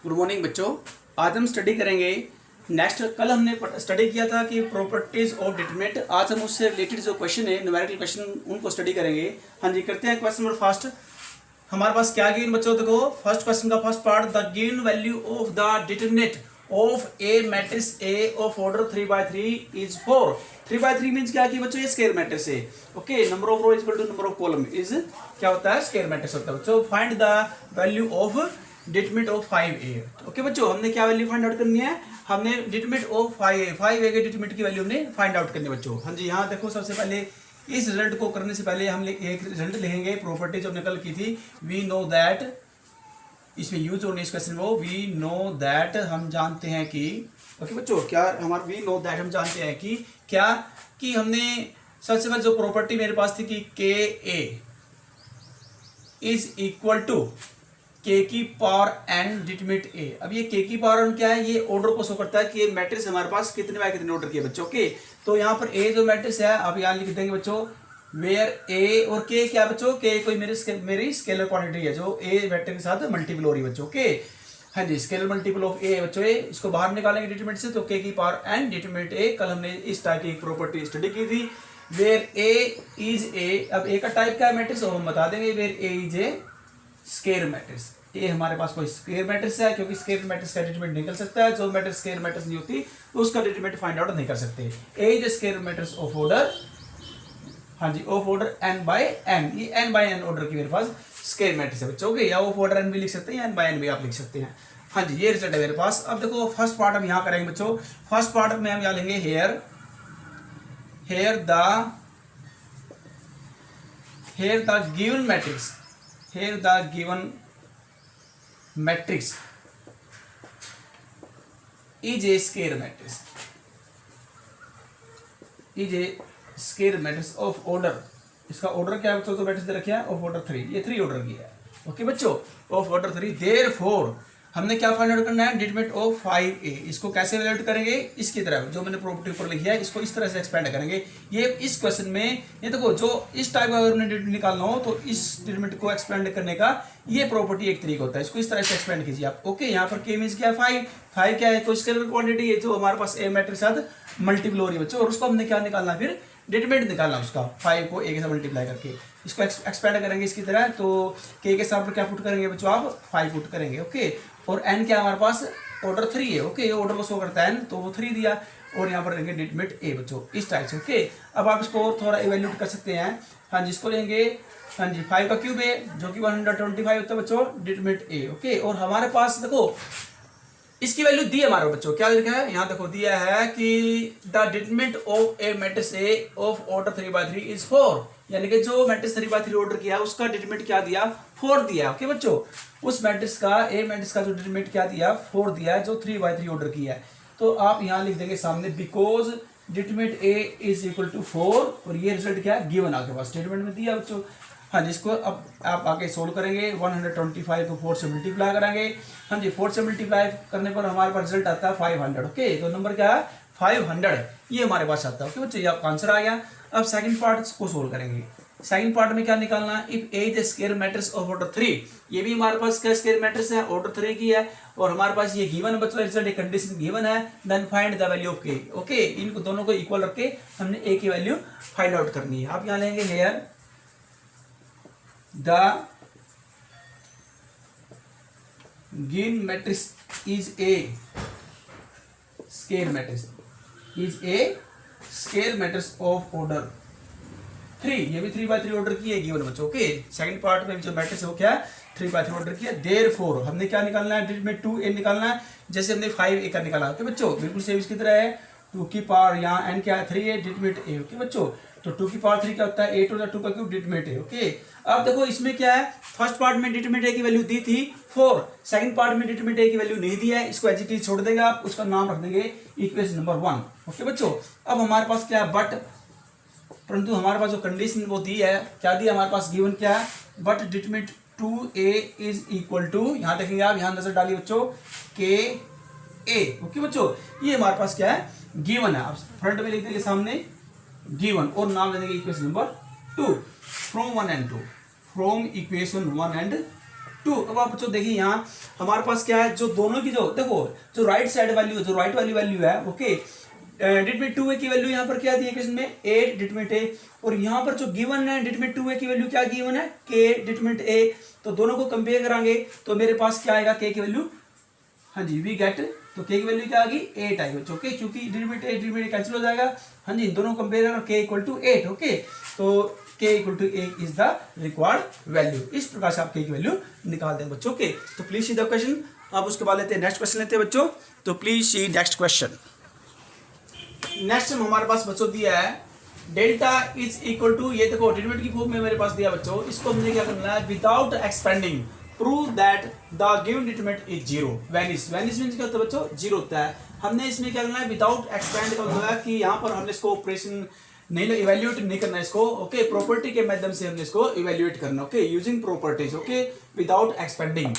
Good morning बच्चों। आज हम स्टडी करेंगे नेक्स्ट। कल हमने स्टडी किया था कि प्रॉपर्टीज ऑफ डिटरमिनेंट। आज हम उससे रिलेटेड जो क्वेश्चन है, न्यूमेरिकल क्वेश्चन, उनको स्टडी करेंगे। हाँ जी, करते हैं क्वेश्चन नंबर फर्स्ट। हमारे पास क्या गिवन बच्चों, देखो फर्स्ट क्वेश्चन का first part, the given value of the determinant of a matrix A of order 3/3 is 4। 3/3 means क्या कि बच्चों ये स्क्वायर मैट्रिक्स है। Okay, number of row is equal to number of column is क्या होता है, square matrix होता है बच्चों। Find the value of determinant of 5a। Okay बच्चों, हमने क्या वैल्यू फाइंड आउट करनी है, हमने डिटरमिनेंट ऑफ 5a के डिटरमिनेंट की वैल्यू हमने फाइंड आउट करनी है बच्चों। हाँ जी, यहाँ देखो सबसे पहले इस रिजल्ट को करने से पहले हम एक रिजल्ट लिखेंगे। प्रॉपर्टी जो हमने कल की थी, वी नो दैट, इसमें यूज होने इस क्वेश्चन वो वी नो दैट, हम जानते हैं कि, ओके बच्चों, क्या हमारा वी नो दैट हम जानते हैं कि क्या कि हमने सबसे पहले जो प्रॉपर्टी मेरे पास थी कि के ए इज इक्वल टू के की पावर एन डिटरमिनेंट ए। अब ये के की पावर एन क्या है, ये ऑर्डर को शो करता है कि मैट्रिक्स हमारे पास कितने बाय कितने ऑर्डर किए बच्चों। ओके, तो यहाँ पर ए जो मैट्रिक्स है, आप यहाँ लिख देंगे बच्चों वेयर ए और के क्या बच्चों, के कोई मेरी स्केलर क्वांटिटी है जो ए वेक्टर के साथ मल्टीपल हो रही है बच्चों। ओके, हाँ जी, स्केलर मल्टीपल ऑफ ए बच्चों, ए इसको बाहर निकालेंगे डिटरमिनेंट से, तो के की पावर एन डिटरमिनेंट ए। कल हमने इस टाइप की प्रॉपर्टी स्टडी की थी, वेयर ए इज ए। अब ए का टाइप क्या है मैट्रिक्स, और हम बता देंगे where A is a square matrix. ये हमारे पास कोई स्क्वायर मैट्रिक्स है, क्योंकि स्क्वायर मैट्रिक्स का डिटरमिनेंट निकल सकता है। जो मैट्रिक्स स्क्वायर मैट्रिक्स नहीं होती तो उसका डिटरमिनेंट फाइंड आउट नहीं कर सकते। A is square matrix of order, हाँ जी, of order n by n। ये n बाय n ऑर्डर की मेरे पास स्क्वायर मैट्रिक्स है बच्चों। ओके, या ऑफ ऑर्डर n भी लिख सकते हैं, n बाय n भी आप लिख सकते हैं। हाँ जी, ये रिजल्ट है मेरे पास। अब देखो फर्स्ट पार्ट हम यहाँ करेंगे बच्चों। फर्स्ट पार्ट में हम यहाँ लेंगे here the given matrix, here the given matrix is a square matrix, is a square matrix of order. इसका ऑर्डर क्या है, तो मैट्रिक्स दे रखे हैं ऑफ ऑर्डर 3, ये 3 ऑर्डर की है। ओके बच्चों, ऑफ ऑर्डर 3, देयरफॉर हमने क्या फाइंड आउट करना है, डिटरमिनेंट ऑफ 5a। इसको कैसे वैल्यूएट करेंगे, इसकी तरह जो मैंने प्रॉपर्टी ऊपर लिखी है, इसको इस तरह से एक्सपेंड करेंगे। ये इस क्वेश्चन में ये देखो, जो इस टाइप का अगर हमने डिटरमिनेंट निकालना हो तो इस डिटरमिनेंट को एक्सपेंड करने का ये प्रॉपर्टी एक तरीका होता है। इसको इस तरह से एक्सपेंड कीजिए आप। ओके, यहाँ पर के मींस क्या है 5 क्या है, कोई स्केलर क्वांटिटी है जो हमारे पास ए मैट्रिक्स के साथ मल्टीपल हो रही है बच्चों, और उसको हमने क्या निकालना, फिर डिटरमिनेंट निकालना उसका, 5 को ए के साथ मल्टीप्लाई करके इसको एक्सपेंड करेंगे इसकी तरह। तो के साथ क्या पुट करेंगे बच्चों, आप 5 पुट करेंगे। ओके, और n क्या हमारे पास ऑर्डर 3 है। ओके, ये ऑर्डर को शो करता है n, तो वो 3 दिया, और यहाँ पर लेंगे डिटरमिनेंट ए बच्चों, इस टाइप से। ओके, अब आप इसको और थोड़ा इवेल्यूट कर सकते हैं। हाँ जी, इसको लेंगे, हाँ जी, 5 का क्यूब है जो कि 125 होता है बच्चों, डिटरमिनेंट ए। ओके, और हमारे पास देखो इसकी वैल्यू दी है हमारे बच्चों, क्या लिखा है यहाँ देखो, दिया है कि the determinant of a matrix A of order 3/3 is 4। यानी कि जो मैट्रिक्स 3/3 ऑर्डर किया है उसका डिटरमिनेंट क्या दिया, 4 दिया है। ओके बच्चों, उस मैट्रिक्स का, ए मैट्रिक्स का जो डिटरमिनेंट क्या दिया, 4 दिया है, जो 3/3 ऑर्डर किया है। तो आप यहाँ लिख देंगे सामने, because determinant A is equal to 4, और ये रिजल्ट क्या है, गिवन आपके पास डिटरमिनेंट में दिया बच्चों। हाँ जी, इसको अब आप आगे सोल्व करेंगे, 125 को 4 से मल्टीप्लाई करेंगे। हाँ जी, 4 से मल्टीप्लाई करने पर हमारे पास रिजल्ट आता है 500। ओके, तो नंबर क्या है, 500, ये हमारे पास आता है। ओके बच्चों, ये आपका आंसर आ गया। अब सेकंड पार्ट को सोल्व करेंगे। सेकंड पार्ट में क्या निकालना है, if A is a square matrix of order 3, ये भी हमारे पास क्या स्क्वायर मैट्रिक्स है, ऑर्डर 3 की है, और हमारे पास ये गिवन बच्चों, रिजल्ट एक कंडीशन गिवन है, then find the value of K. Okay, इनको दोनों को इक्वल रख के हमने ए की वैल्यू फाइंड आउट करनी है। आप यहाँ लेंगे hair the given matrix is a square matrix, is a square matrix of order 3। ये भी 3/3 ऑर्डर की है गिवन बच्चों। ओके, सेकंड पार्ट में जो मैट्रिक्स है वो क्या है, 3/3 ऑर्डर की है। देयरफॉर हमने क्या निकालना है, डिटरमिनेंट 2a निकालना है, जैसे हमने 5a का निकाला। ओके बच्चों, बिल्कुल सेम इसकी तरह है। 2 की पावर यहाँ n क्या है, 3 है, डिटरमिनेंट a। ओके बच्चों, तो 2 की पावर 3 क्या होता है, 8 होता है, 2 का क्यूब डिटरमिनेंट है। ओके, अब देखो इसमें क्या है, फर्स्ट पार्ट में डिटरमिनेंट ए की वैल्यू दी थी 4, सेकंड पार्ट में डिटरमिनेंट ए की वैल्यू नहीं दी है, इसको एज इट इज छोड़ देगा आप, उसका नाम रख देंगे इक्वेशन नंबर 1। ओके बच्चों, अब हमारे पास क्या है, बट, परंतु हमारे पास जो कंडीशन वो दी है, क्या दी हमारे पास, गिवन क्या है, but determinant 2a is equal to, यहाँ देखेंगे आप, यहाँ नजर डालिए बच्चों, के ए। ओके बच्चों, ये हमारे पास क्या है, गिवन है। आप फ्रंट में लिख देंगे सामने गिवन, और नाम ले देंगे equation number 2 from 1 and 2, from equation 1 and 2। अब आप बच्चों देखिए यहाँ हमारे पास क्या है, जो दोनों की जो देखो जो राइट साइड वैल्यू जो राइट वाली वैल्यू है, ओके, डिटरमिनेंट 2a की वैल्यू यहाँ पर क्या दी है क्वेश्चन में, a डिटरमिनेंट a, और यहाँ पर जो गिवन है डिटरमिनेंट 2a की वैल्यू क्या गिवन है, k डिटरमिनेंट a। तो दोनों को कंपेयर करांगे तो मेरे पास क्या आएगा, k की वैल्यू, हाँ जी, वी गेट, तो k की वैल्यू क्या आ गई, 8 आई बच्चों, ओके, क्योंकि डिटरमिनेंट कैंसिल हो जाएगा, हाँ जी, दोनों कंपेयर करें, k इक्वल टू 8, ओके, तो k equal to 8 is the required value. इस प्रकार से आप k की वैल्यू निकाल दें बच्चों, ओके। तो प्लीज सी द क्वेश्चन, आप उसके बाद लेते हैं नेक्स्ट क्वेश्चन लेते हैं बच्चों। तो please see next question. Next हमारे पास बच्चों दिया है डेल्टा इज इक्वल टू, ये देखो डिटरमिनेंट की फॉर्म में मेरे पास दिया बच्चों, इसको मुझे क्या करना है, without expanding prove that the given determinant is zero. Vanish means क्या होता है बच्चों, जीरो होता है। हमने इसमें क्या करना है, विदाउट एक्सपेंड का मतलब है कि यहाँ पर हमने इसको ऑपरेशन नहीं इवेल्युएट नहीं करना है इसको, ओके, प्रॉपर्टी के माध्यम से हमने इसको इवेल्युएट करना, okay, using properties, okay, without expanding.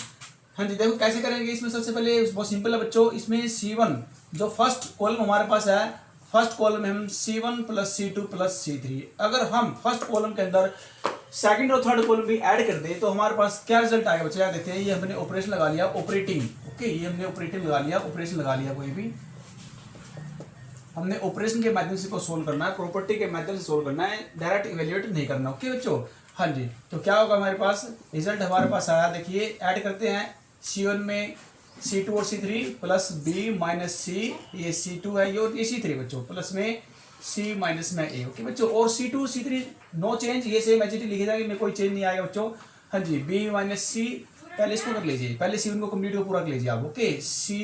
हाँ जी, देखो कैसे करेंगे इसमें, सबसे पहले बहुत सिंपल है बच्चों, इसमें C1 जो फर्स्ट कॉलम हमारे पास है, फर्स्ट कॉलम में हम C1 plus C2 plus C3, अगर हम फर्स्ट कॉलम के अंदर सेकंड और थर्ड कॉलम भी ऐड कर दें तो हमारे पास क्या रिजल्ट आएगा बच्चों, याद देखते हैं। ये हमने ऑपरेशन लगा लिया, ऑपरेटिंग, ओके, ये हमने ऑपरेटिंग लगा लिया, ऑपरेशन लगा लिया, कोई भी हमने ऑपरेशन के माध्यम से को सोल्व करना है, प्रॉपर्टी के माध्यम से सोल्व करना है, डायरेक्ट इवेल्युएट नहीं करना, ओके बच्चों। हाँ जी, तो क्या होगा हमारे पास रिजल्ट हमारे पास आया, देखिए ऐड करते हैं C1 में C2 और C3 plus B minus C, ये C2 है ये, और ये C3 बच्चों, प्लस में C माइनस में A, ओके बच्चों, और C2 C3 नो चेंज, ये सेम एच लिखे जाएंगे, में कोई चेंज नहीं आएगा बच्चों। हाँ जी, B माइनस C, पहले इसको कर लीजिए, पहले C1 को कंप्लीट को पूरा कर लीजिए आप, okay, C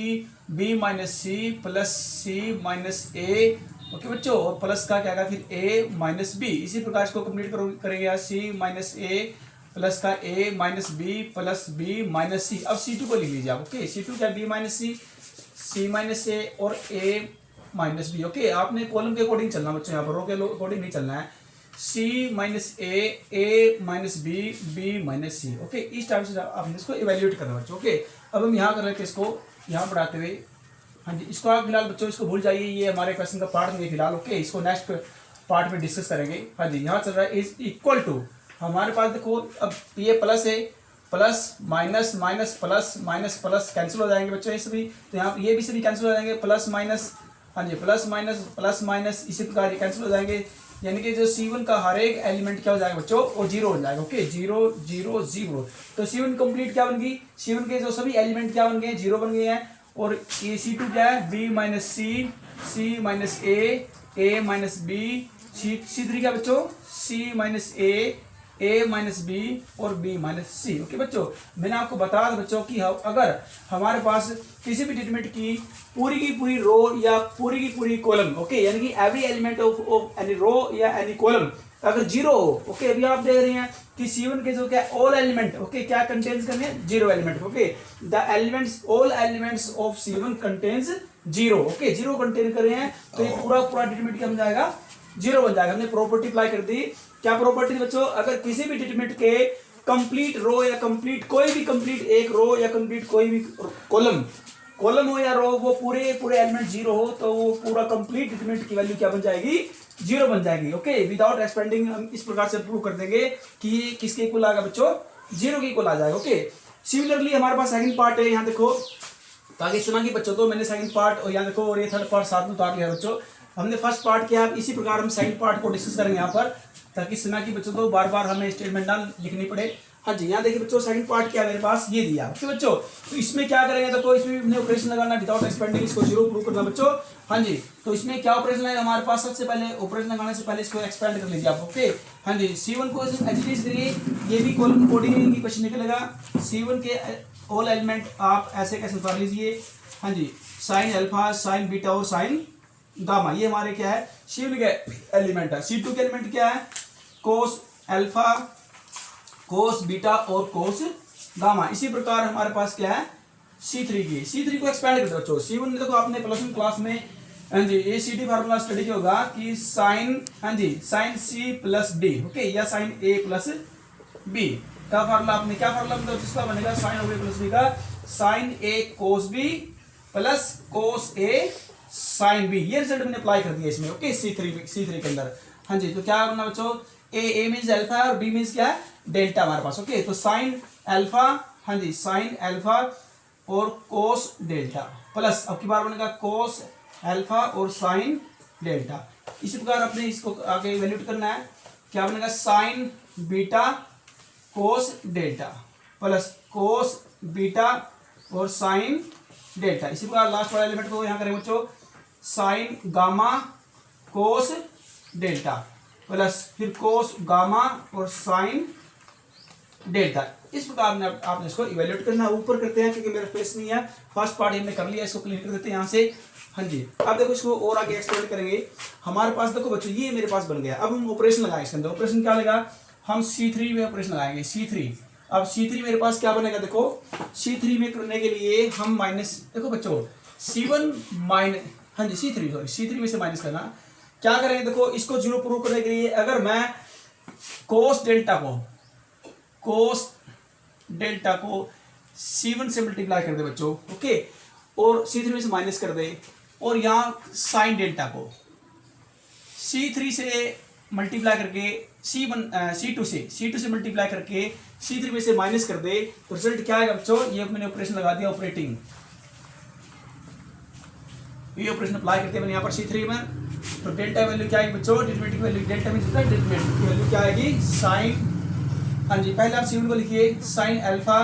B minus C plus C minus A, okay बच्चों, और प्लस का क्या आएगा फिर A माइनस B, इसी प्रकार इसको कंप्लीट करेंगे, C माइनस A प्लस का A minus B plus B minus C। अब C2 को लिख लीजिए आप, ओके, C2 क्या, B minus C minus A और A माइनस B, ओके, आपने कॉलम के अकॉर्डिंग चलना बच्चों, यहाँ पर रो के अकॉर्डिंग नहीं चलना है। C minus A minus B minus C, okay, इस टाइप से आपने इसको इवेल्युएट करना बच्चों, ओके। अब हम यहाँ कर रहे थे इसको यहाँ पढ़ाते हुए, हाँ जी, इसको आप फिलहाल बच्चों इसको भूल जाइए, ये हमारे क्वेश्चन का पार्ट नहीं है फिलहाल, ओके, इसको नेक्स्ट पार्ट में डिस्कस करेंगे। हाँ जी, यहाँ चल रहा है इज इक्वल टू, हमारे पास देखो अब ये प्लस है, plus minus minus plus minus plus cancel हो जाएंगे बच्चों, ये सभी, तो यहाँ ये भी सभी कैंसिल हो जाएंगे, प्लस माइनस, हाँ जी, प्लस माइनस इसी प्रकार ये कैंसिल हो जाएंगे, यानी कि जो C1 का हर एक एलिमेंट क्या हो जाएगा बच्चों, वो जीरो हो जाएगा, ओके, 0 0 0। तो C1 कंप्लीट क्या बन गई, C1 के जो सभी एलिमेंट क्या बन गए, जीरो बन गए हैं, और ये C2 क्या है, B minus C minus A minus B, C3 क्या बच्चों, C minus A minus B और B माइनस C, ओके बच्चों। मैंने आपको बताया बच्चों कि अगर हमारे पास किसी भी डिटरमिनेंट की पूरी रो या पूरी की पूरी कॉलम, ओके, यानी कि every element of any row या एनी कॉलम अगर जीरो हो, ओके, अभी आप देख रहे हैं कि C1 के जो क्या ऑल एलिमेंट, ओके, क्या कंटेन्स करने हैं, zero element, okay, the elements all elements of C1 contains zero, okay, zero contain कर रहे हैं, तो ये पूरा डिटरमिनेंट क्या बन जाएगा, जीरो बन जाएगा। हमने प्रॉपर्टी अप्लाई कर दी, क्या प्रॉपर्टी बच्चों, अगर किसी भी डिटरमिनेंट के कंप्लीट रो या कंप्लीट कोई भी कंप्लीट एक रो या कंप्लीट कोई भी कॉलम हो या रो, वो पूरे एलिमेंट जीरो हो, तो वो पूरा कंप्लीट डिटरमिनेंट की वैल्यू क्या बन जाएगी, जीरो बन जाएगी, ओके, विदाउट एक्सपेंडिंग। हम इस प्रकार से प्रूव कर देंगे कि किसके इक्वल आएगा बच्चों, जीरो के इक्वल आ जाएगा, ओके। सिमिलरली हमारे पास सेकंड पार्ट है, यहाँ देखो, ताकि सुना कि बच्चों, तो मैंने सेकंड पार्ट और यहाँ देखो, और ये थर्ड पार्ट साथ में उतार लिया बच्चों। हमने फर्स्ट पार्ट किया, इसी प्रकार हम सेकंड पार्ट को डिस्कस करेंगे यहाँ पर, ताकि सुना कि बच्चों तो बार बार हमें स्टेटमेंट ना लिखनी पड़े। हाँ जी, यहाँ देखिए बच्चों, सेकंड पार्ट क्या मेरे पास ये दिया, ओके बच्चों। तो इसमें क्या करेंगे, देखो इसमें हमने ऑपरेशन लगाना, विदाउट एक्सपेंडिंग इसको जीरो प्रूव करना बच्चों। हाँ जी, तो इसमें क्या ऑपरेशन है हमारे पास, सबसे पहले ऑपरेशन लगाने से पहले इसको एक्सपेंड कर लीजिए आप, ओके। हाँ जी, C1 को एज करिए, ये भी कॉलम कोडिंग की क्वेश्चन निकलेगा। C1 के ऑल एलिमेंट आप ऐसे कैसे उतार लीजिए, हाँ जी, साइन अल्फा, साइन बीटा और साइन गामा, ये हमारे क्या है, C1 के एलिमेंट है। C2 के एलिमेंट क्या है, कोस अल्फा, कोस बीटा और कोस गामा। इसी प्रकार हमारे पास क्या है, C3 को एक्सपेंड कर दो बच्चों। C1 में देखो आपने प्लस वन क्लास में, हाँ जी, ये CD फार्मूला स्टडी किया होगा कि साइन, हाँ जी, sine C plus D, okay, या साइन A प्लस B का फार्मूला आपने क्या फार्मूला मतलब जिसका बनेगा, साइन A प्लस B का sine A cos B plus cos A sine B। ये रिजल्ट मैंने अप्लाई कर दिया इसमें, ओके, C3 के अंदर। हाँ जी, तो क्या करना बच्चों, A मीन्स अल्फा और B मीन्स क्या है, डेल्टा हमारे पास। ओके, तो साइन अल्फा, हाँ जी साइन अल्फा और कोस डेल्टा प्लस अब की बार बनेगा कोस अल्फा और साइन डेल्टा। इसी प्रकार अपने इसको आगे इवेल्यूट करना है, क्या बनेगा साइन बीटा कोस डेल्टा प्लस कोस बीटा और साइन डेल्टा। इसी प्रकार लास्ट वाला एलिमेंट को यहाँ करेंगे बच्चों sign gamma cos delta plus फिर कोस गामा और साइन डेल्टा। इस प्रकार में आपने इसको इवेल्यूएट करना है। ऊपर करते हैं क्योंकि मेरा स्पेस नहीं है, फर्स्ट पार्ट हमने कर लिया, इसको क्लियर कर देते हैं यहाँ से। हाँ जी, अब देखो इसको और आगे एक्सप्लेन करेंगे। हमारे पास देखो बच्चों ये मेरे पास बन गया, अब हम ऑपरेशन लगाएंगे इसके अंदर। ऑपरेशन क्या लगा, हम C3 में ऑपरेशन लगाएंगे C3। अब C3 मेरे पास क्या बनेगा, देखो C3 में करने के लिए हम माइनस, देखो बच्चों C1 माइनस, हाँ जी C3 में से माइनस करना। क्या करेंगे, देखो इसको जीरो प्रूव करने के लिए अगर मैं कोस डेल्टा को C1 से मल्टीप्लाई कर दे बच्चों, ओके, और C3 में से माइनस कर दे, और यहाँ साइन डेल्टा को C3 से मल्टीप्लाई करके C2 से मल्टीप्लाई करके C3 में से माइनस कर दे, तो रिजल्ट क्या आएगा बच्चों, ये मैंने ऑपरेशन लगा दिया ऑपरेटिंग, ये ऑपरेशन अप्लाई करते हैं मैंने यहाँ पर C3 में। तो डेल्टा वैल्यू क्या आएगी बच्चों, derivative value, delta means derivative की वैल्यू क्या आएगी साइन, हाँ जी पहले आप C1 को लिखिए साइन अल्फा,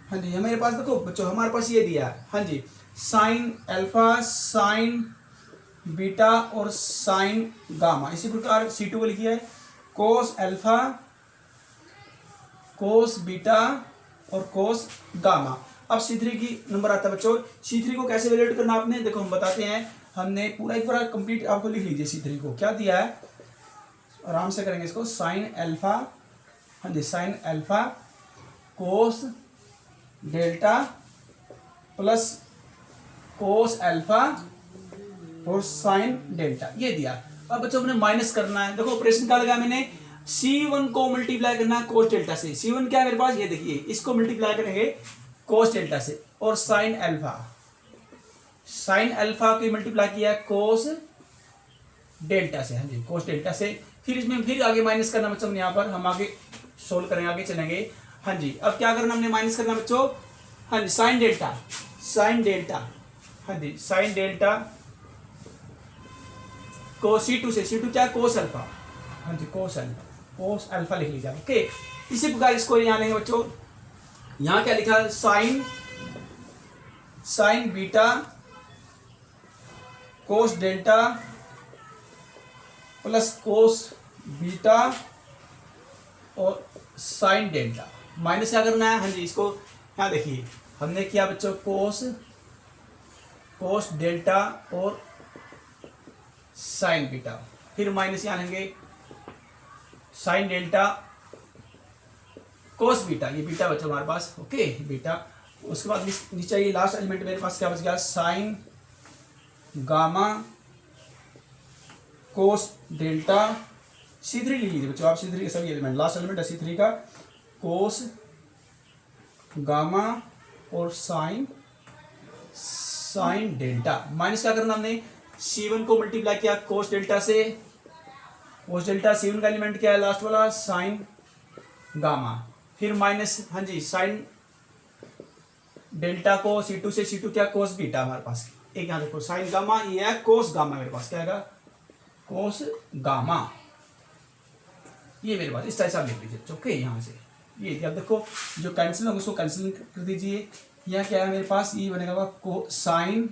हाँ जी मेरे पास देखो बच्चों हमारे पास ये दिया है, हाँ जी साइन अल्फा साइन बीटा और साइन गामा। इसी प्रकार C2 को लिखिए कोस अल्फा कोस बीटा और कोस गामा। अब C3 की नंबर आता है बच्चों, C3 को कैसे वैल्यूएट करना आपने, देखो हम बताते हैं, हमने पूरा एक बार कंप्लीट आपको लिख लीजिए। C3 को क्या दिया है, आराम से करेंगे इसको, साइन अल्फा, हाँ जी sine alpha cos delta plus cos alpha और साइन डेल्टा, ये दिया। अब बच्चों हमने माइनस करना है, देखो ऑपरेशन क्या लगा मैंने, C1 को मल्टीप्लाई करना है कोस डेल्टा से। C1 क्या है मेरे पास, ये देखिए इसको मल्टीप्लाई करेंगे कोस डेल्टा से, और साइन अल्फा को मल्टीप्लाई किया कोस डेल्टा से, हाँ जी कोस डेल्टा से। फिर इसमें फिर आगे माइनस करना बच्चों, यहाँ पर हम आगे सोल्व करेंगे, आगे चलेंगे। हाँ जी अब क्या करना हमने, माइनस करना बच्चों, हाँ जी साइन डेल्टा, हाँ जी साइन डेल्टा को C2 से, C2 क्या कोस अल्फा, हाँ जी कोस अल्फा लिख लीजिए, ओके। इसी प्रकार इसको यहाँ लेंगे बच्चों, यहाँ क्या लिखा, साइन बीटा कोस डेल्टा प्लस कोस बीटा और साइन डेल्टा। माइनस क्या करना है, हाँ जी इसको यहाँ देखिए हमने किया बच्चों कोस डेल्टा और साइन बीटा, फिर माइनस यहाँ लेंगे साइन डेल्टा कोस बीटा, ये बीटा बच्चों हमारे पास, ओके बीटा। उसके बाद नीचे ये लास्ट एलिमेंट मेरे पास क्या बच गया, sign gamma cos delta. C3 लिख लीजिए बच्चों आप, C3 के सभी एलिमेंट, लास्ट एलिमेंट है C3 का, कोस गामा और साइन डेल्टा। माइनस क्या करना हमने, C1 को मल्टीप्लाई किया कोस डेल्टा से, कोस डेल्टा C1 का एलिमेंट क्या है लास्ट वाला, साइन गामा, फिर माइनस, हाँ जी साइन डेल्टा को C2 से, C2 क्या कोस बीटा हमारे पास, एक यहाँ देखो साइन गामा, ये है कोस गामा मेरे पास, क्या है कोस गामा, ये मेरे पास इस टाइप से आप लिख लीजिए, ओके। यहाँ से ये अब देखो जो कैंसिल होगा उसको कैंसिल कर दीजिए। यहाँ क्या है मेरे पास, ये बनेगा को साइन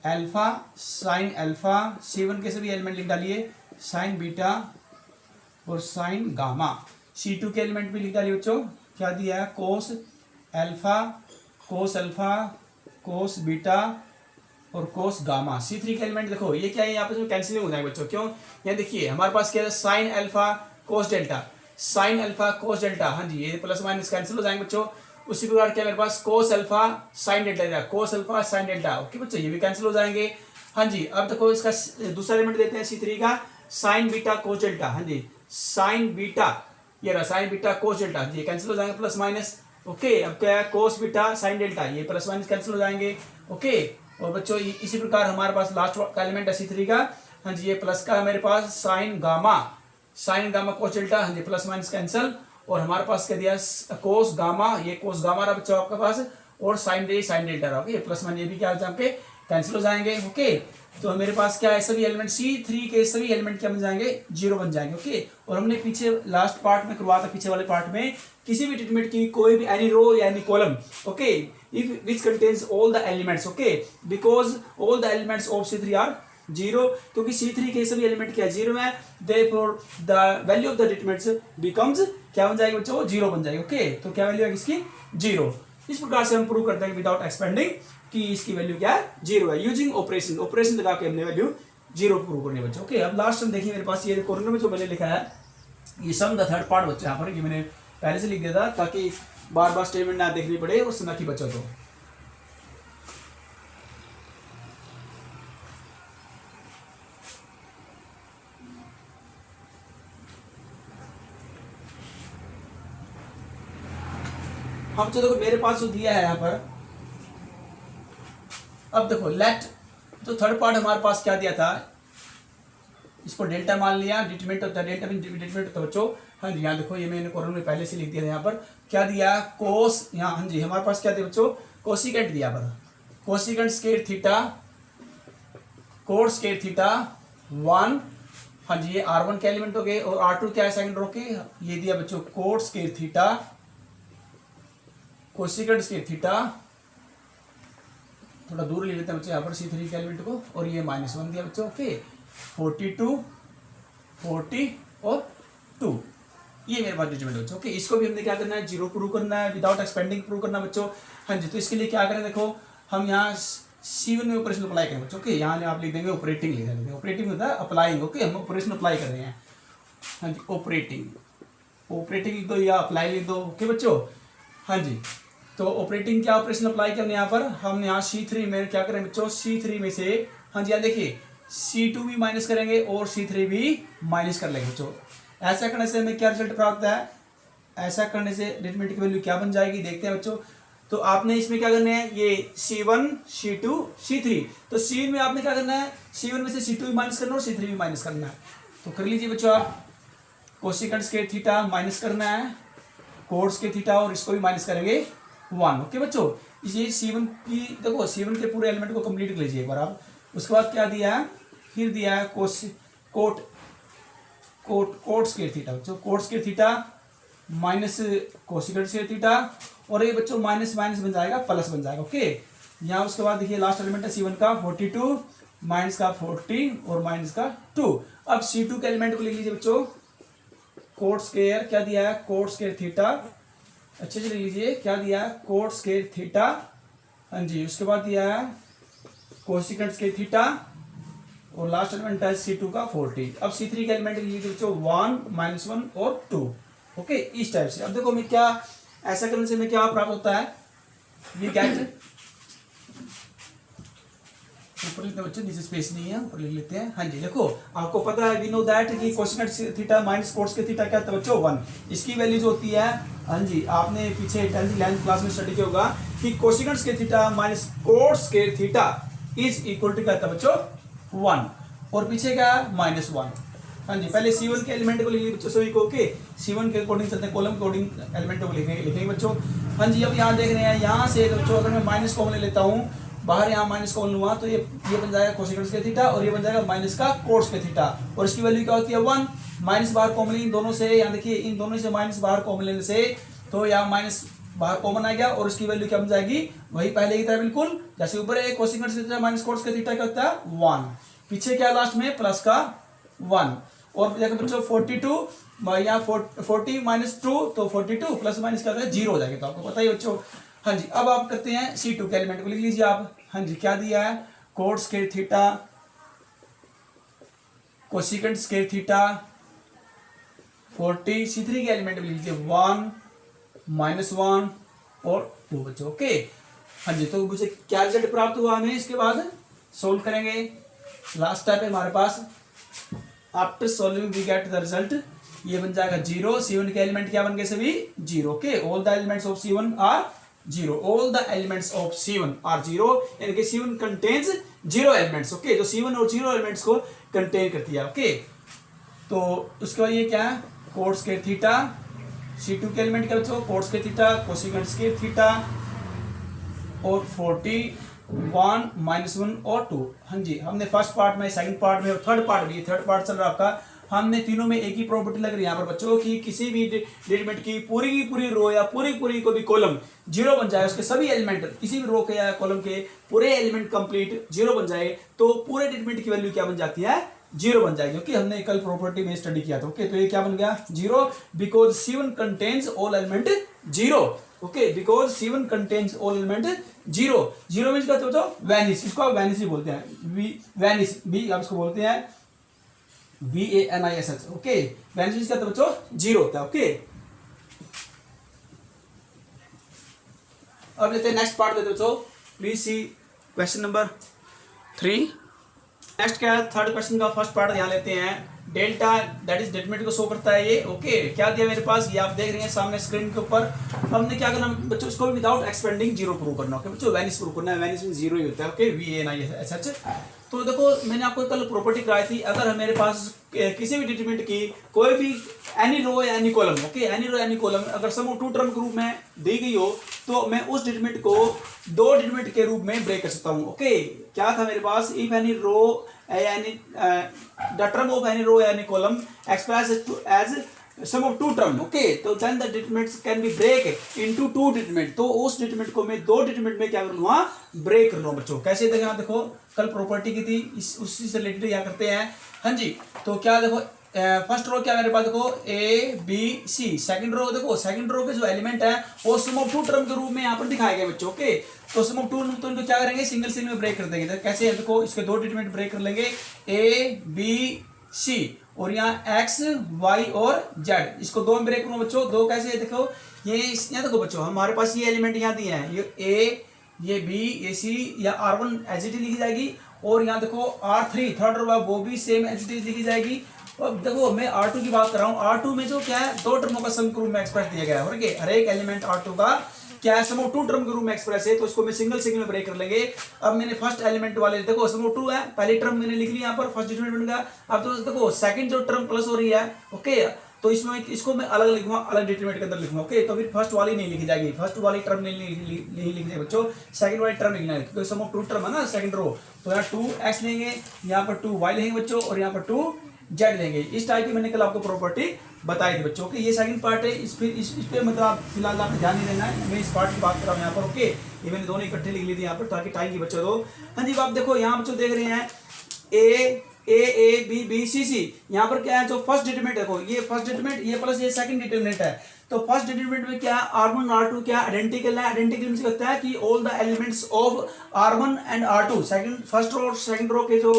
अल्फा C1 के सभी एलिमेंट लिख डालिए, साइन बीटा और साइन गामा। C2 के एलिमेंट भी लिख डालिए बच्चों, क्या दिया है, कोस अल्फा कोस बीटा और कोस गामा। C3 के एलिमेंट देखो ये क्या है, आपस में कैंसिलिंग हो जाएगा बच्चों, क्यों, यहाँ देखिए हमारे पास क्या है, साइन अल्फा कोस डेल्टा, हाँ जी ये प्लस माइनस कैंसिल हो जाएंगे बच्चों। उसी प्रकार क्या मेरे पास cos alpha sine delta, okay बच्चों ये भी कैंसिल हो जाएंगे। हाँ जी अब देखो इसका दूसरा एलिमेंट देते हैं C3 का, साइन बीटा कोस डेल्टा, हाँ जी साइन बीटा, ये रहा साइन बीटा कोस डेल्टा, ये कैंसिल हो जाएंगे प्लस माइनस, ओके। अब क्या है कोस बीटा साइन डेल्टा, ये प्लस माइनस कैंसिल हो जाएंगे, ओके। और बच्चों इसी प्रकार हमारे पास लास्ट का एलिमेंट है C3 का, हाँ जी ये प्लस का है मेरे पास sine gamma, sine gamma cos delta, हाँ जी प्लस माइनस कैंसल, और हमारे पास क्या दिया कोस गामा, ये कोस गामा रहा बच्चों आपके पास, और साइन डेल्टा रहा, ओके प्लस माइनस ये भी क्या हो जाएंगे कैंसिल हो जाएंगे, ओके। तो मेरे पास क्या है सभी एलिमेंट C3 के सभी एलिमेंट क्या बन जाएंगे 0 बन जाएंगे, ओके। और हमने पीछे लास्ट पार्ट में करवाया था, पीछे वाले पार्ट में किसी भी ट्रीटमेंट की कोई भी एनी रो या any column, okay, if which contains all the elements, okay, because all the elements of C3 are 0, क्योंकि C3 के सभी एलिमेंट क्या 0 है, therefore the value of the treatments becomes क्या बन जाएगी बच्चों 0 बन जाएगी, ओके। तो क्या वैल्यू है इसकी 0। इस प्रकार से हम प्रूव करते हैं विदाउट एक्सपेंडिंग कि इसकी वैल्यू क्या है 0 है, यूजिंग ऑपरेशन लगा के हमने वैल्यू 0 प्रूव करनी है बच्चों, ओके। अब लास्ट हम देखिए मेरे पास ये कॉर्नर में जो मैंने लिखा है ये सम द थर्ड पार्ट बच्चा, यहाँ पर ये मैंने पहले से लिख दिया था ताकि बार बार स्टेटमेंट ना देखनी पड़े और समय की बचत हो। हम चलो मेरे पास जो दिया है यहाँ पर, अब देखो लेट जो थर्ड पार्ट हमारे पास क्या दिया था, इसको डेल्टा मान लिया, डिटरमिनेंट होता है डेल्टा डिटरमिनेंट होता है बच्चों, हाँ जी। यहाँ देखो ये मैंने कॉलम में पहले से लिख दिया था, यहाँ पर क्या दिया कोस, यहाँ हाँ जी हमारे पास क्या दिया बच्चों कोसिकेंट दिया पर, cosecant square theta coat square theta 1, हाँ जी ये R1 के एलिमेंट हो गए, और R2 क्या है सेकंड रो के, ये दिया बच्चों coat square theta cosecant square theta, थोड़ा दूर ले लेते हैं बच्चों यहाँ पर C3 के एलिमेंट को, और ये -1 दिया बच्चों, ओके 42 40 और 2, ये मेरे पास डिटरमिनेंट बच्चों, ओके। इसको भी हमने क्या करना है 0 प्रूव करना है, विदाउट एक्सपेंडिंग प्रूव करना बच्चों, हाँ जी। तो इसके लिए क्या करें देखो, हम यहाँ C1 में ऑपरेशन अप्लाई करें बच्चों, ओके। यहाँ आप लिख देंगे ऑपरेटिंग, लिख देंगे ऑपरेटिंग होता है अप्लाइंग, ओके, हम ऑपरेशन अप्लाई कर रहे हैं, हाँ जी ऑपरेटिंग लिख दो या अप्लाई लिख दो, ओके बच्चों, हाँ जी। तो ऑपरेटिंग क्या ऑपरेशन अप्लाई करने यहाँ पर, हम यहाँ C3 में क्या करें बच्चों C3 में से, हाँ जी यहाँ देखिए C2 भी माइनस करेंगे और C3 भी माइनस कर लेंगे बच्चों। ऐसा करने से हमें क्या रिजल्ट प्राप्त है, ऐसा करने से डिटरमिनेंट की वैल्यू क्या बन जाएगी देखते हैं बच्चों। तो आपने इसमें क्या करना है, ये C1 C2 C3, तो C में आपने क्या करना है C1 में से C2 भी माइनस करना है और C3 भी माइनस करना है। तो कर लीजिए बच्चों आप, कोसिकेंट स्क्वायर थीटा माइनस करना है कोट स्क्वायर थीटा, और इसको भी माइनस करेंगे 1, ओके बच्चों। ये C1 की देखो C1 के पूरे एलिमेंट को कंप्लीट कर लीजिए एक बार आप। उसके बाद क्या दिया है, फिर दिया है कोट स्क्वायर थीटा बच्चों, coat square theta minus cosecant square theta, और ये बच्चों माइनस माइनस बन जाएगा प्लस बन जाएगा, ओके। यहाँ उसके बाद देखिए लास्ट एलिमेंट है C1 का 42 माइनस का 40 और माइनस का 2। अब C2 के एलिमेंट को लिख लीजिए बच्चों, कोट स्क्वायर क्या दिया है कोट स्क्वायर थीटा, अच्छे से लिख लीजिए क्या दिया है कोट स्क्वायर थीटा, हाँ जी। उसके बाद दिया है कोसिकेंट स्क्वायर थीटा, और लास्ट एलिमेंट है C2 का 40। अब C3 के एलिमेंट लिख लीजिए बच्चों 1 -1 और 2, ओके इस टाइप से। अब देखो मैं क्या ऐसा करने से हमें क्या प्राप्त होता है, ये गेट ऊपर लिखते हैं बच्चों, नीचे स्पेस नहीं है ऊपर लिख लेते हैं, हाँ जी। देखो आपको पता है वी नो दैट कि cosecant theta minus cot square theta क्या था बच्चों 1, इसकी वैल्यू जो होती है, हाँ जी आपने पीछे 10th 11th क्लास में स्टडी किया होगा कि cosecant square theta minus cot square theta is equal to क्या था बच्चों 1, और पीछे क्या -1, हाँ जी। पहले C1 के एलिमेंट को लिखिए बच्चों सभी को, ओके C1 के अकॉर्डिंग चलते हैं, कॉलम अकॉर्डिंग एलिमेंट को लिखेंगे बच्चों, हाँ जी। अब यहाँ देख रहे हैं यहाँ से बच्चों अगर मैं माइनस कॉमन ले लेता हूँ बाहर, यहाँ माइनस कॉमन लूँगा तो ये बन जाएगा कोसिकेंट स्क्वायर थीटा, और ये बन जाएगा माइनस का कोट स्क्वायर थीटा, और इसकी वैल्यू क्या होती है 1, माइनस बाहर कॉमन इन दोनों से, यहाँ देखिए इन दोनों से माइनस बाहर कॉमन लेने से तो यहाँ माइनस बाहर कॉमन आ गया, और इसकी वैल्यू क्या बन जाएगी वही पहले की तरह बिल्कुल जैसे ऊपर है cosecant square theta minus cot square theta क्या होता है 1, पीछे क्या लास्ट में प्लस का 1, और देखो बच्चों 42 यहाँ 40 - 2 तो 42 प्लस माइनस क्या होता है 0 हो जाएगा, तो आपको पता ही बच्चों, हाँ जी। अब आप करते हैं C2 के एलिमेंट को लिख लीजिए आप, हाँ जी क्या दिया है coat square theta cosecant square theta 40, C3 के एलिमेंट में लीजिए 1 -1 और 2 बच्चों, ओके हाँ जी। तो मुझे क्या रिजल्ट प्राप्त हुआ हमें, इसके बाद सोल्व करेंगे, लास्ट स्टेप है हमारे पास, after solving we get the result, ये बन जाएगा 0, C1 के एलिमेंट क्या बन गए सभी 0, okay. All the elements of C1 are 0, all the elements of C1 are 0, यानी कि C1 कंटेन्स 0 एलिमेंट्स, ओके। तो C1 और 0 एलिमेंट्स को कंटेन करती है, ओके। तो उसके बाद ये क्या है, कोड स्क्वायर थीटा, C2 के एलिमेंट क्या बच्चों, code square theta, cosecant square theta, और 41 -1 और 2। हाँ जी, हमने फर्स्ट पार्ट में, सेकंड पार्ट में और थर्ड पार्ट भी, थर्ड पार्ट चल रहा आपका, हमने तीनों में एक ही प्रॉपर्टी लग रही है यहाँ पर बच्चों की किसी भी डिटरमिनेंट की पूरी रो या पूरी को भी कॉलम जीरो बन जाए, उसके सभी एलिमेंट किसी भी रो के या कॉलम के पूरे एलिमेंट कंप्लीट जीरो बन जाए, तो पूरे डिटरमिनेंट की वैल्यू क्या बन जाती है, जीरो बन जाएगी। क्योंकि हमने कल प्रॉपर्टी में स्टडी किया था। ओके, तो ये क्या बन गया, zero, because C1 contains all element zero. Okay, because C1 contains all element zero. Zero means क्या होता है, वैनिश, इसको आप वैनिश ही बोलते हैं, वैनिश भी आप इसको बोलते हैं VANISH। ओके, वैनिश क्या होता है बच्चों, जीरो होता है। ओके, अब लेते हैं नेक्स्ट पार्ट लेते बच्चों, please see question number 3। Next क्या है, थर्ड क्वेश्चन का फर्स्ट पार्ट यहाँ लेते हैं। डेल्टा दैट इज डिटरमिनेंट को शो करता है ये। ओके, क्या दिया मेरे पास, ये आप देख रहे हैं सामने स्क्रीन के ऊपर। हमने क्या करना बच्चों, इसको विदाउट एक्सपेंडिंग जीरो प्रूव करना। ओके बच्चों, वैनिश प्रूव करना है, वैनिश में जीरो ही होता है। Okay, VANISH। तो देखो मैंने आपको कल प्रॉपर्टी कराई थी, अगर मेरे पास किसी भी डिटरमिनेंट की कोई भी एनी रो या any column, okay, any row any column अगर सम ऑफ टू टर्म के रूप में दी गई हो, तो मैं उस डिटरमिनेंट को दो डिटरमिनेंट के रूप में ब्रेक कर सकता हूँ। ओके, क्या था मेरे पास, if any row the term of any row any column express as sum of two term. Okay, तो then the determinants can be break into two determinant. तो उस डिटरमिनेंट को मैं दो डिटरमिनेंट में क्या कर लूंगा, ब्रेक कर लूंगा बच्चों। कैसे देखो, देखो कल प्रॉपर्टी की थी, उसी से रिलेटेड यहाँ करते हैं। हाँ जी, तो क्या देखो, फर्स्ट रो क्या मेरे पास देखो ABC, सेकंड रो देखो, सेकंड रो के जो एलिमेंट है वो सम ऑफ टू टर्म के रूप में यहाँ पर दिखाए गए बच्चों। ओके, तो सम ऑफ टू, तो इनको क्या करेंगे, सिंगल सिंगल में ब्रेक कर देंगे। तो कैसे है देखो, इसके दो डिटरमिनेंट ब्रेक कर लेंगे, ABC, और यहाँ X, Y और Z, इसको दो में ब्रेक करूंगा बच्चों। दो कैसे है देखो, ये यहाँ देखो बच्चों, हमारे पास ये एलिमेंट यहाँ दिए हैं, ये A, ये B, ये C, या R1 एज इट इज लिखी जाएगी, और यहाँ देखो R3 थर्ड रो वो भी सेम एज इट इज लिखी जाएगी। अब देखो मैं R2 की बात कर रहा हूँ, R2 में जो क्या है, दो टर्मों का सम के रूप में एक्सप्रेस दिया गया है। ओके, हर एक एलिमेंट R2 का क्या है, सम ऑफ टू टर्म के रूप में एक्सप्रेस है, तो इसको मैं सिंगल सिंगल में ब्रेक कर लेंगे। अब मैंने फर्स्ट एलिमेंट वाले देखो सम ऑफ टू है, पहली टर्म मैंने लिख ली यहाँ पर, फर्स्ट डिटरमिनेंट बन गया। अब तो देखो सेकंड जो टर्म प्लस हो रही है, ओके, तो इसमें इसको मैं अलग लिखूंगा, अलग डिटरमिनेंट के अंदर लिखूंगा। ओके, तो फिर फर्स्ट वाली नहीं लिखी जाएगी, फर्स्ट वाली टर्म नहीं लिखी जाएगी बच्चों, सेकंड वाली टर्म लिखना है, क्योंकि सम ऑफ टू टर्म है ना सेकंड रो। तो यहाँ 2x लेंगे, यहाँ पर 2y लेंगे बच्चों, और यहाँ पर 2z लेंगे। इस टाइप की मैंने कल आपको प्रॉपर्टी बताई थी बच्चों। ओके, ये सेकंड पार्ट है, इस पे मतलब आप फिलहाल आप ध्यान नहीं देना है, मैं इस पार्ट की बात कर रहा हूँ यहाँ पर। ओके, ये मैंने दोनों इकट्ठे लिख ली थी यहाँ पर, ताकि टाइम की बच्चों दो। हाँ जी, आप देखो यहाँ बच्चों देख रहे हैं A, यहाँ पर क्या है, जो फर्स्ट डिटरमिनेंट देखो, ये फर्स्ट डिटरमिनेंट, ये प्लस ये सेकंड डिटरमिनेंट है। तो फर्स्ट डिटरमिनेंट में क्या है, R1 R2 क्या आइडेंटिकल है। आइडेंटिकल मींस कहता है कि all the elements of R1 and R2, second first row और सेकंड रो के जो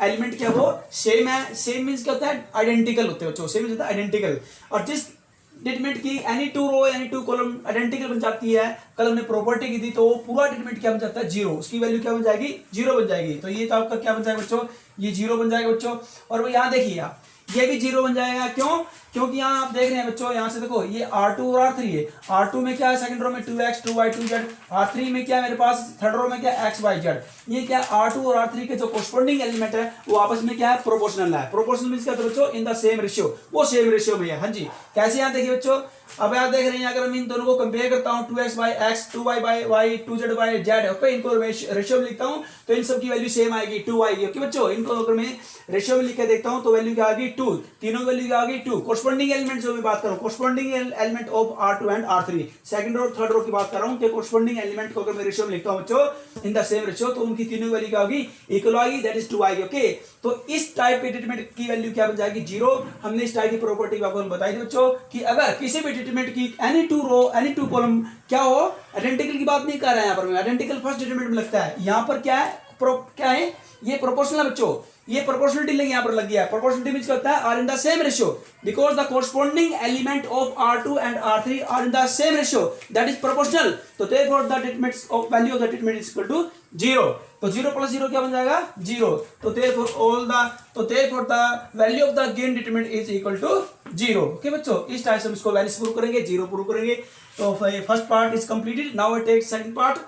एलिमेंट क्या वो सेम है। सेम मींस क्या होता है, आइडेंटिकल होते हैं बच्चों, सेम होता है आइडेंटिकल। और जिस डिटरमिनेंट की एनी टू रो एनी टू कॉलम आइडेंटिकल बन जाती है, कल हमने प्रॉपर्टी की थी, तो पूरा डिटरमिनेंट क्या बन जाता है, जीरो, उसकी वैल्यू क्या बन जाएगी, जीरो बन जाएगी। तो ये तो आपका क्या बन जाएगा बच्चों, ये जीरो बन जाएगा बच्चों। और वो यहाँ देखिए आप, ये भी जीरो बन जाएगा, क्यों, क्योंकि यहाँ आप देख रहे हैं बच्चों, यहाँ से देखो ये R2 और R3 है। R2 में क्या है, सेकंड रो में 2x 2y 2z, R3 में क्या है मेरे पास, थर्ड रो में क्या x y z। ये क्या R2 और R3 के जो कोरस्पोंडिंग एलिमेंट है वो आपस में क्या है, प्रोपोर्शनल है। प्रोपोर्शनल मींस क्या बच्चों, इन द सेम रेशियो, वो सेम रेशियो में है। हाँ जी, कैसे यहाँ देखिए बच्चों, अब आप देख रहे हैं, अगर मैं इन दोनों को कंपेयर करता हूँ, 2x by x 2y by y 2z by z, okay, इनको रेशियो में लिखता हूँ तो इन सब की वैल्यू सेम आएगी, 2 आएगी। ओके बच्चों, इनको अगर मैं रेशियो में लिख के देखता हूँ तो वैल्यू क्या आएगी, 2, तीनों वैल्यू क्या आएगी 2। कोरस्पोंडिंग एलिमेंट जो मैं बात कर रहा हूँ, corresponding element of R2 and R3, second row third row की बात कर रहा हूँ, कि कोरस्पोंडिंग एलिमेंट को अगर मैं रेशियो में लिखता हूँ बच्चों इन द सेम रेशियो, तो उनकी तीनों वैल्यू क्या होगी, इक्वल आएगी, दैट इज 2 आएगी। ओके, तो इस टाइप के डिटरमिनेंट की वैल्यू क्या बन जाएगी, जीरो। हमने इस टाइप की प्रॉपर्टी आपको बताई थी बच्चों, कि अगर किसी भी डिटरमिनेंट की एनी टू रो एनी टू कॉलम क्या हो, आइडेंटिकल की बात नहीं कर रहे हैं यहाँ पर, आइडेंटिकल फर्स्ट डिटरमिनेंट में लगता है। यहाँ पर क्या है, क्या है, ये प्रोपोर्शनल बच्चों, ये प्रोपोर्शनलिटी लगी यहाँ पर लग गया। प्रोपोर्शनलिटी मींस क्या होता है, are in the same ratio, because the corresponding element of R2 and R3 are in the same ratio, that is proportional. तो therefore the determinants of value of the determinant is equal to zero. तो zero plus zero क्या बन जाएगा, zero. तो therefore the value of the given determinant is equal to zero. Okay बच्चों, इस type से हम इसको वैल्यूज प्रूव करेंगे, जीरो प्रूव करेंगे। तो first part is completed, now I take second part.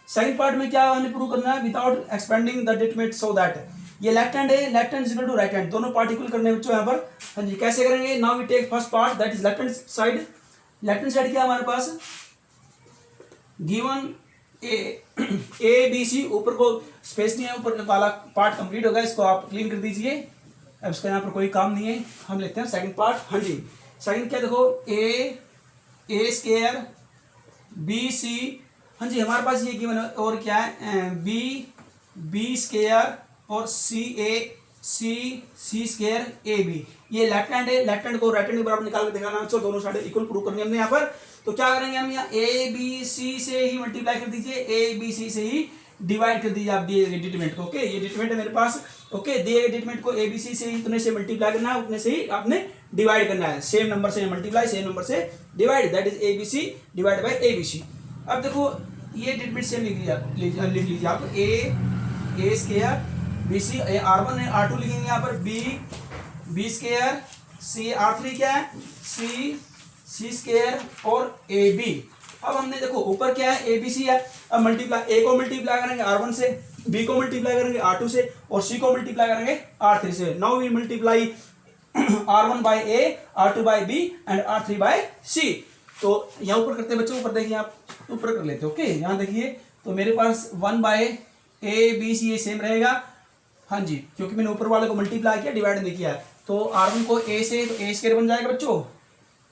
Second part में क्या हमें प्रूव करना है, without expanding the determinant, so that ये लेफ्ट हैंड है, left hand equal to right hand, दोनों पार्ट इक्वल करने बच्चों यहाँ पर। हाँ जी, कैसे करेंगे? Now we take first part that is left hand side. Left hand side क्या हमारे पास गिवन ए बी सी, ऊपर को स्पेस नहीं है, ऊपर वाला पार्ट कंप्लीट होगा, इसको आप क्लीन कर दीजिए। अब इसका यहाँ पर कोई काम नहीं है, हम लेते हैं सेकंड पार्ट। हाँ जी, सेकंड क्या देखो ए स्क्वायर बी सी, हाँ जी हमारे पास ये गिवन और क्या है बी स्क्वायर और सी स्क्वायर ए बी। ये लेफ्ट हैंड है, लेफ्ट हैंड को राइट हैंड के बराबर निकाल के दिखाना बच्चों, दोनों साइड इक्वल प्रूव करनी हमने यहाँ पर। तो क्या करेंगे हम यहाँ ए बी सी से ही मल्टीप्लाई कर दीजिए, ए बी सी से ही डिवाइड कर दीजिए आप दिए गए डिटरमिनेंट को। ओके, ये डिटरमिनेंट है मेरे पास। ओके, दिए गए डिटरमिनेंट को ए बी सी से ही उतने से मल्टीप्लाई करना है, उतने से ही आपने डिवाइड करना है। सेम नंबर से मल्टीप्लाई, सेम नंबर से divide, that is A B C divide by A B C. अब देखो ये डिटरमिनेंट सेम लिख लीजिए आप, ए स्क्वायर बी सी, R1 है, R2 लिखेंगे यहाँ पर बी स्क्वायर सी, R3 क्या है सी स्क्वायर और ए बी। अब हमने देखो ऊपर क्या है ए बी सी है, अब मल्टीप्लाई, ए को मल्टीप्लाई करेंगे R1 से, बी को मल्टीप्लाई करेंगे R2 से और सी को मल्टीप्लाई करेंगे R3 से। Now we multiply R1 by a, R2 by b and R3 by c. तो यहाँ ऊपर करते हैं बच्चों, ऊपर देखिए आप, ऊपर कर लेते ओके। यहाँ देखिए तो मेरे पास 1 बाई ए बी सी ये सेम रहेगा। हाँ जी, क्योंकि मैंने ऊपर वाले को मल्टीप्लाई किया, डिवाइड नहीं किया। तो R1 को ए से, तो ए स्क्वायर बन जाएगा बच्चों,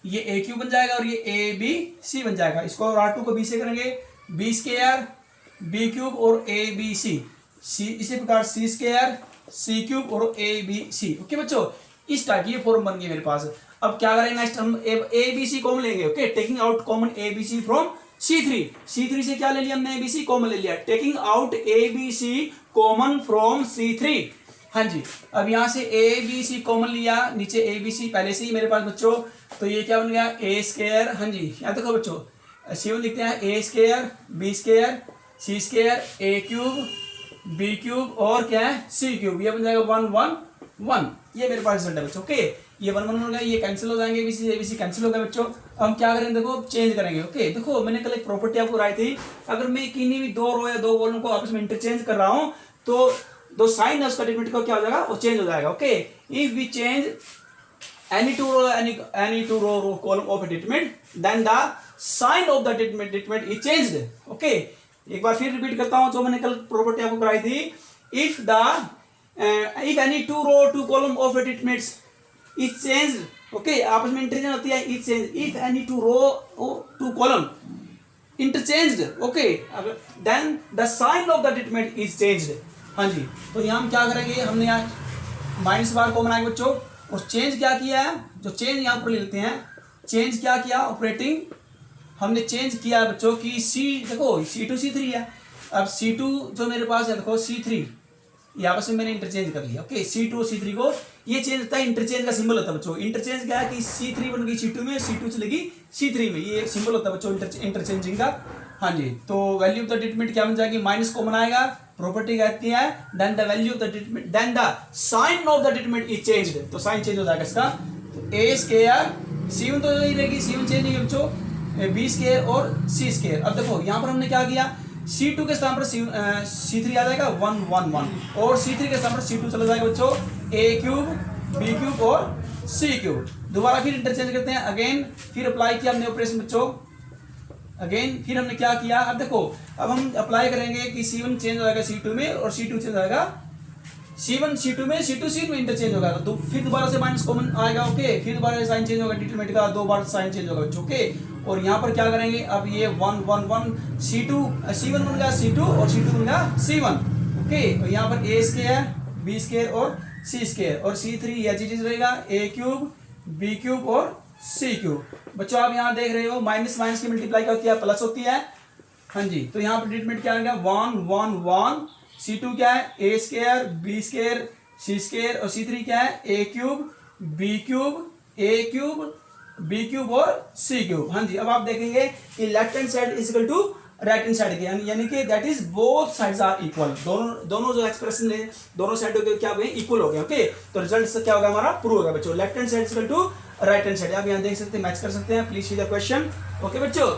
ये ए क्यूब बन जाएगा और ये ए बी सी बन जाएगा। इसको और R2 को बी से करेंगे बी स्क्वायर बी क्यूब और ए बी सी, इसी प्रकार सी स्क्वायर सी क्यूब और ए बी सी। ओके बच्चों, इस टाइप की ये फॉर्म बन गई मेरे पास। अब क्या करेंगे नेक्स्ट, हम ए बी सी कॉमन लेंगे। Okay, taking out common A B C from C3 से क्या ले लिया हमने, ABC कॉमन ले लिया। Taking out ABC common from C3। हाँ जी, अब यहाँ से ABC कॉमन लिया, नीचे ABC पहले से ही मेरे पास बच्चों, तो ये क्या बन गया ए स्क्वायर। हाँ जी, यहाँ देखो बच्चों C1 लिखते हैं ए square B square C square ए क्यूब बी क्यूब और क्या है सी क्यूब, ये बन जाएगा 1 1 1। ये मेरे पास रिजल्ट है बच्चों। ओके, ये 1 1 हो गया, ये कैंसिल हो जाएंगे, ABC कैंसिल हो गया बच्चों। अब हम क्या करेंगे, देखो चेंज करेंगे। ओके, देखो मैंने कल एक प्रॉपर्टी आपको कराई थी, अगर मैं किन्हीं भी दो रो या दो कॉलम को आपस में इंटरचेंज कर रहा हूँ तो दो साइन है उसका डिटरमिनेंट का क्या हो जाएगा, वो चेंज हो जाएगा। Okay, if we change any two row column of a determinant, then the sign of the determinant is changed. Okay, एक बार फिर रिपीट करता हूं जो मैंने कल प्रॉपर्टी आपको कराई थी। if any two row two column of a determinant is changed, okay, आपस में इंटरचेंज होती है, is changed if any two row or two column interchanged, okay, then the sign of the determinant is changed. हाँ जी, तो यहाँ हम क्या करेंगे, हमने यहाँ माइनस बार कॉमन आएगा बच्चों, और चेंज क्या किया है, जो चेंज यहाँ पर लेते हैं, चेंज क्या किया ऑपरेटिंग, हमने चेंज किया बच्चों की सी, देखो C2 C3 है। अब C2 जो मेरे पास है देखो C3, ये आपस में मैंने इंटरचेंज कर लिया। ओके, C2 और C3 को ये चेंज होता है, इंटरचेंज का सिंबल होता है बच्चों। इंटरचेंज क्या है कि C3 बन गई C2 में, C2 चलेगी C3 में, ये सिंबल होता है बच्चों इंटरचेंजिंग का। हाँ जी, तो वैल्यू ऑफ द डिटरमिनेंट क्या बन जाएगी, माइनस कॉमन आएगा, प्रॉपर्टी कहती है then the value of the determinant, then the sign of the determinant is changed, तो साइन चेंज हो जाएगा इसका। तो ए स्क्वायर C1 तो यही रहेगी, C1 चेंज नहीं है बच्चों, बी स्क्वायर और सी स्क्वायर। अब देखो यहाँ पर हमने क्या किया, C2 के स्थान पर C3 आ जाएगा 1 1 1 और C3 के स्थान पर C2 चला जाएगा बच्चों ए क्यूब बी क्यूब और सी क्यूब। दोबारा फिर इंटरचेंज करते हैं, अगेन फिर अप्लाई किया हमने ऑपरेशन बच्चों, अगेन फिर हमने क्या किया, अब देखो अब हम अप्लाई करेंगे कि C1 चेंज हो जाएगा C2 में और C2 चेंज हो जाएगा C1 C2 में, C2 C में इंटरचेंज होगा, तो फिर दोबारा से माइनस कॉमन आएगा। ओके, फिर दोबारा साइन चेंज होगा डिटरमिनेंट का, दो बार साइन चेंज होगा बच्चों। ओके, और यहाँ पर क्या करेंगे, अब ये 1 1 1 C1 बन गया C2 और C2 बन गया C1। ओके, और यहाँ पर ए स्क्वायर बी स्क्वायर और सी स्क्वायर और C3 या चीज रहेगा ए क्यूब बी क्यूब और सी क्यूब। बच्चों आप यहाँ देख रहे हो माइनस माइनस की मल्टीप्लाई क्या होती है, प्लस होती है। हाँ जी, तो यहाँ पर डिटरमिनेंट क्या आएगा 1 1 1, C2 क्या है A square B square C square और C3 क्या है A cube B cube A cube B cube और सी क्यूब। हाँ जी, अब आप देखेंगे कि left hand side is equal to right hand side के, यानी कि that is both sides are equal, दोनों जो एक्सप्रेशन है दोनों साइड के क्या हो गए, इक्वल हो गए। ओके, तो रिजल्ट से क्या होगा हमारा, प्रूव होगा बच्चों, left hand side is equal to right hand side. आप यहाँ देख सकते हैं, मैच कर सकते हैं। Please see the question. Okay बच्चों,